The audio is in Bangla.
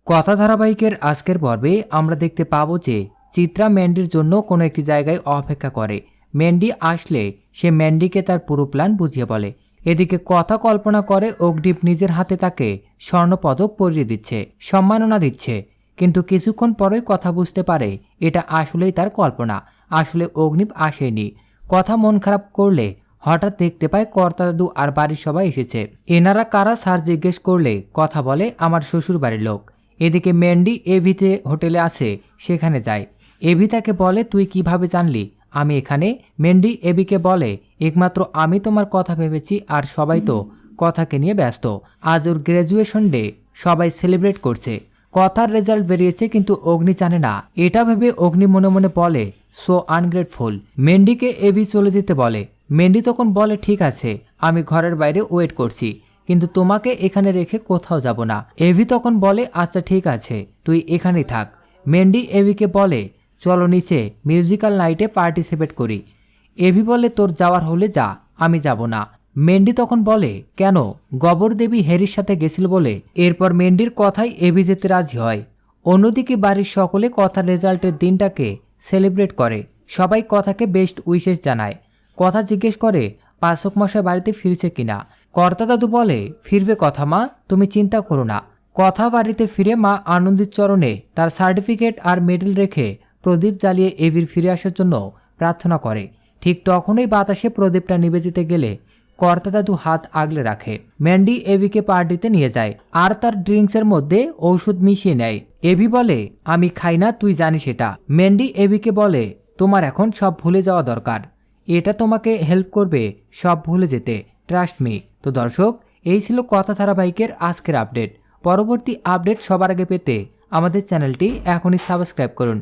কথা ধারাবাহিকের আজকের পর্বে আমরা দেখতে পাবো যে চিত্রা ম্যান্ডির জন্য কোনো একটি জায়গায় অপেক্ষা করে। ম্যান্ডি আসলে সে ম্যান্ডিকে তার পুরো প্ল্যান বুঝিয়ে বলে। এদিকে কথা কল্পনা করে অগ্নিপ নিজের হাতে তাকে স্বর্ণপদক পরিয়ে দিচ্ছে, সম্মাননা দিচ্ছে। কিন্তু কিছুক্ষণ পরেই কথা বুঝতে পারে এটা আসলেই তার কল্পনা, আসলে অগ্নিপ আসেনি। কথা মন খারাপ করলে হঠাৎ দেখতে পায় কর্তা দাদু আর বাড়ির সবাই এসেছে। এনারা কারা স্যার জিজ্ঞেস করলে কথা বলে আমার শ্বশুর বাড়ির লোক। এদিকে ম্যান্ডি এভিতে হোটেলে আসে, সেখানে যায়। এভি তাকে বলে তুই কিভাবে জানলি আমি এখানে? ম্যান্ডি এভিকে বলে একমাত্র আমি তোমার কথা ভেবেছি, আর সবাই তো কথাকে নিয়ে ব্যস্ত। আজ ওর গ্র্যাজুয়েশন ডে, সবাই সেলিব্রেট করছে। কথার রেজাল্ট বেরিয়েছে কিন্তু অগ্নি জানে না। এটা ভেবে অগ্নি মনে মনে বলে সো আনগ্রেটফুল। ম্যান্ডিকে এভি চলে যেতে বলে। ম্যান্ডি তখন বলে ঠিক আছে, আমি ঘরের বাইরে ওয়েট করছি, কিন্তু তোমাকে এখানে রেখে কোথাও যাব না। এভি তখন বলে আচ্ছা ঠিক আছে, তুই এখানেই থাক। ম্যান্ডি এভিকে বলে চলো নিচে মিউজিক্যাল নাইটে পার্টিসিপেট করি। এভি বলে তোর যাওয়ার হলে যা, আমি যাব না। ম্যান্ডি তখন বলে কেন? গবর দেবী হ্যারির সাথে গেছিল বলে। এরপর ম্যান্ডির কথাই এভি যেতে রাজি হয়। অন্যদিকে বাড়ির সকলে কথার রেজাল্টের দিনটাকে সেলিব্রেট করে। সবাই কথাকে বেস্ট উইশেস জানায়। কথা জিজ্ঞেস করে পাচক মশাই বাড়িতে ফিরছে কিনা। কর্তা দাদু বলে ফিরবে কথা মা, তুমি চিন্তা করো না। কথা বাড়িতে ফিরে মা আনন্দিত চরণে তার সার্টিফিকেট আর মেডেল রেখে প্রদীপ জ্বালিয়ে এভির ফিরে আসার জন্য প্রার্থনা করে। ঠিক তখনই বাতাসে প্রদীপটা নিভে যেতে গেলে কর্তা দাদু হাত আগলে রাখে। ম্যান্ডি এভিকে পার্টিতে নিয়ে যায় আর তার ড্রিঙ্কসের মধ্যে ঔষধ মিশিয়ে নেয়। এভি বলে আমি খাই না, তুই জানিস এটা। ম্যান্ডি এভিকে বলে তোমার এখন সব ভুলে যাওয়া দরকার, এটা তোমাকে হেল্প করবে সব ভুলে যেতে, ট্রাস্ট মি। তো দর্শক, এই ছিল কথা ধারাবাহিকের আজকের আপডেট। পরবর্তী আপডেট সবার আগে পেতে আমাদের চ্যানেলটি এখনই সাবস্ক্রাইব করুন।